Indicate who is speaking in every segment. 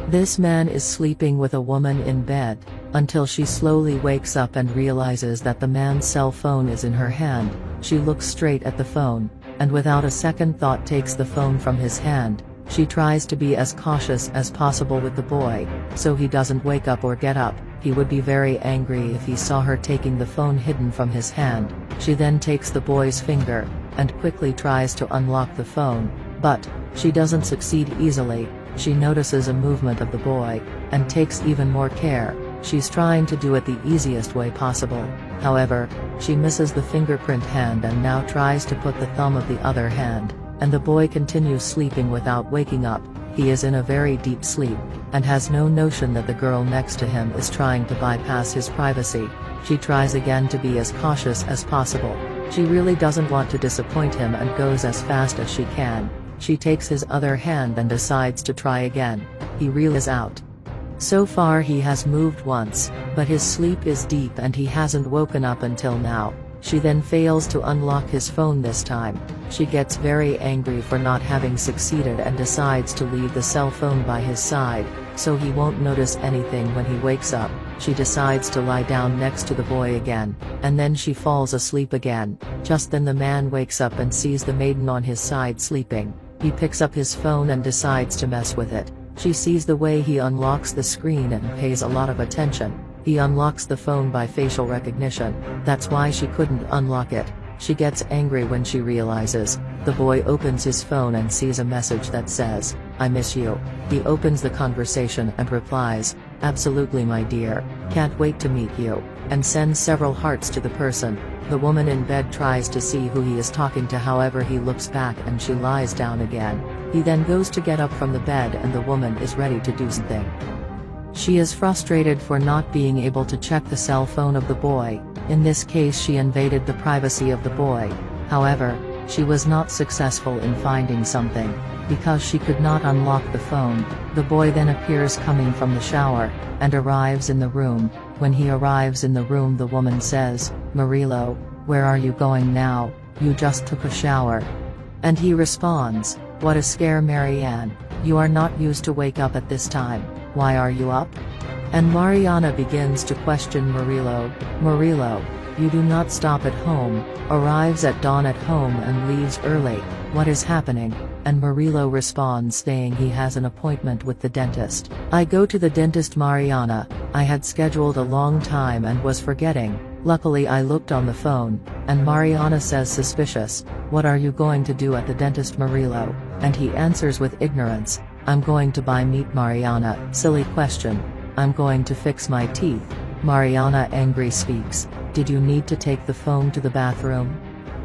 Speaker 1: This man is sleeping with a woman in bed, until she slowly wakes up and realizes that the man's cell phone is in her hand. She looks straight at the phone, and without a second thought takes the phone from his hand. She tries to be as cautious as possible with the boy, so he doesn't wake up or get up. He would be very angry if he saw her taking the phone hidden from his hand. She then takes the boy's finger, and quickly tries to unlock the phone, but she doesn't succeed easily. She notices a movement of the boy, and takes even more care. She's trying to do it the easiest way possible. However, she misses the fingerprint hand and now tries to put the thumb of the other hand, and the boy continues sleeping without waking up. He is in a very deep sleep, and has no notion that the girl next to him is trying to bypass his privacy. She tries again to be as cautious as possible. She really doesn't want to disappoint him and goes as fast as she can. She takes his other hand and decides to try again. He reels out. So far he has moved once, but his sleep is deep and he hasn't woken up until now. She then fails to unlock his phone this time. She gets very angry for not having succeeded and decides to leave the cell phone by his side, so he won't notice anything when he wakes up. She decides to lie down next to the boy again, and then she falls asleep again. Just then the man wakes up and sees the maiden on his side sleeping. He picks up his phone and decides to mess with it. She sees the way he unlocks the screen and pays a lot of attention. He unlocks the phone by facial recognition. That's why she couldn't unlock it. She gets angry when she realizes. The boy opens his phone and sees a message that says, "I miss you." He opens the conversation and replies, "Absolutely my dear, can't wait to meet you," and sends several hearts to the person. The woman in bed tries to see who he is talking to, however he looks back and she lies down again. He then goes to get up from the bed and the woman is ready to do something. She is frustrated for not being able to check the cell phone of the boy. In this case she invaded the privacy of the boy. However, she was not successful in finding something, because she could not unlock the phone. The boy then appears coming from the shower, and arrives in the room. When he arrives in the room the woman says, "Murilo, where are you going now? You just took a shower." And he responds, "What a scare, Marianne. You are not used to wake up at this time. Why are you up?" And Mariana begins to question Murilo. Murilo, you do not stop at home, arrives at dawn at home and leaves early. What is happening? And Murilo responds saying he has an appointment with the dentist. "I go to the dentist, Mariana. I had scheduled a long time and was forgetting. Luckily I looked on the phone." And Mariana says suspicious, "What are you going to do at the dentist, Murilo?" And he answers with ignorance, "I'm going to buy meat, Mariana." Silly question. "I'm going to fix my teeth." Mariana angry speaks, "Did you need to take the phone to the bathroom?"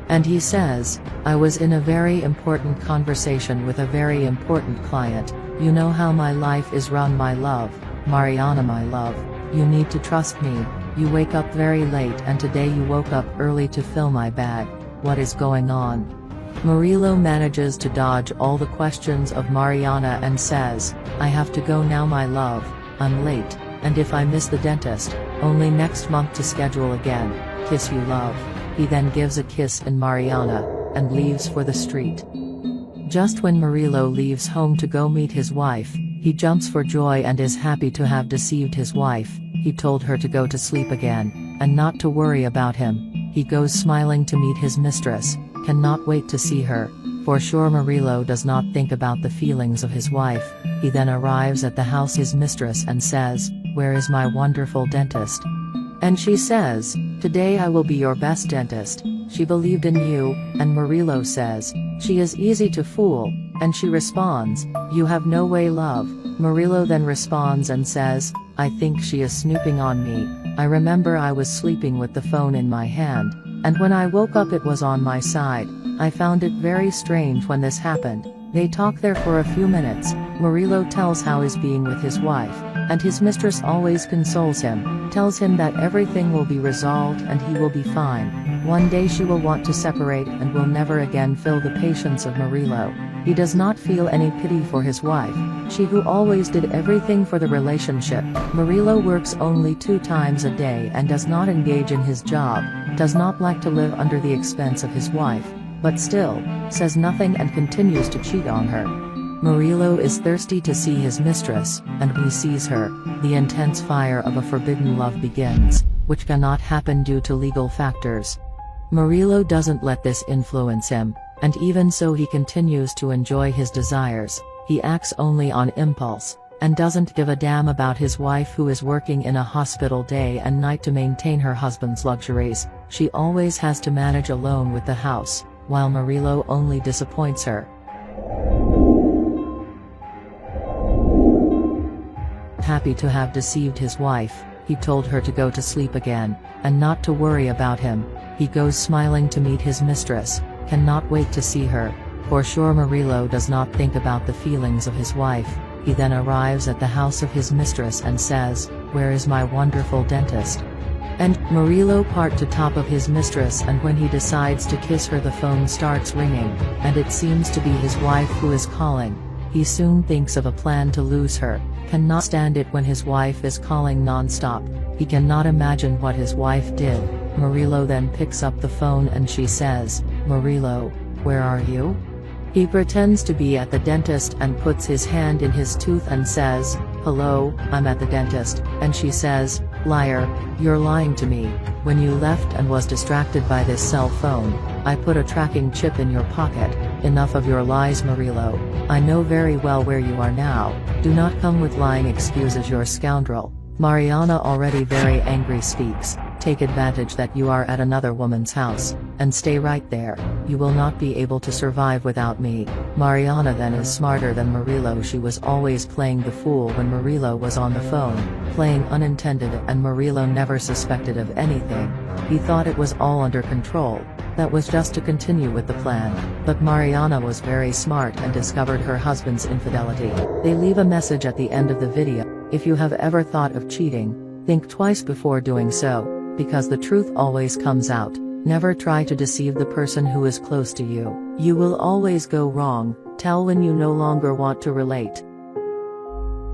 Speaker 1: And he says, "I was in a very important conversation with a very important client. You know how my life is run, my love." Mariana, my love, you need to trust me. You wake up very late and today you woke up early to fill my bag. What is going on? Murilo manages to dodge all the questions of Mariana and says, "I have to go now, my love. I'm late, and if I miss the dentist, only next month to schedule again. Kiss you, love." He then gives a kiss in Mariana, and leaves for the street. Just when Murilo leaves home to go meet his wife, he jumps for joy and is happy to have deceived his wife. He told her to go to sleep again, and not to worry about him. He goes smiling to meet his mistress, cannot wait to see her. For sure Murilo does not think about the feelings of his wife. He then arrives at the house his mistress and says, "Where is my wonderful dentist?" And she says, "Today I will be your best dentist. She believed in you." And Murilo says, "She is easy to fool." And she responds, "You have no way, love." Murilo then responds and says, "I think she is snooping on me. I remember I was sleeping with the phone in my hand, and when I woke up it was on my side. I found it very strange when this happened." They talk there for a few minutes. Murilo tells how he's being with his wife, and his mistress always consoles him, tells him that everything will be resolved and he will be fine. One day she will want to separate and will never again feel the patience of Murilo. He does not feel any pity for his wife, she who always did everything for the relationship. Murilo works only 2 times a day and does not engage in his job, does not like to live under the expense of his wife, but still, says nothing and continues to cheat on her. Murilo is thirsty to see his mistress, and when he sees her, the intense fire of a forbidden love begins, which cannot happen due to legal factors. Murilo doesn't let this influence him, and even so he continues to enjoy his desires. He acts only on impulse, and doesn't give a damn about his wife who is working in a hospital day and night to maintain her husband's luxuries. She always has to manage alone with the house, while Murilo only disappoints her. Happy to have deceived his wife, he told her to go to sleep again, and not to worry about him. He goes smiling to meet his mistress, cannot wait to see her. For sure Murilo does not think about the feelings of his wife. He then arrives at the house of his mistress and says, "Where is my wonderful dentist?" And Murilo part to top of his mistress, and when he decides to kiss her the phone starts ringing, and it seems to be his wife who is calling. He soon thinks of a plan to lose her, cannot stand it when his wife is calling non-stop. He cannot imagine what his wife did. Murilo then picks up the phone and she says, "Murilo, where are you?" He pretends to be at the dentist and puts his hand in his tooth and says, "Hello, I'm at the dentist," and she says, "Liar, you're lying to me. When you left and was distracted by this cell phone, I put a tracking chip in your pocket." Enough of your lies, Murilo. I know very well where you are now. Do not come with lying excuses, you're a scoundrel. Mariana, already very angry, speaks. "Take advantage that you are at another woman's house, and stay right there. You will not be able to survive without me." Mariana then is smarter than Murilo. She was always playing the fool when Murilo was on the phone, playing unintended, and Murilo never suspected of anything. He thought it was all under control. That was just to continue with the plan. But Mariana was very smart and discovered her husband's infidelity. They leave a message at the end of the video. If you have ever thought of cheating, think twice before doing so, because the truth always comes out. Never try to deceive the person who is close to you. You will always go wrong. Tell when you no longer want to relate.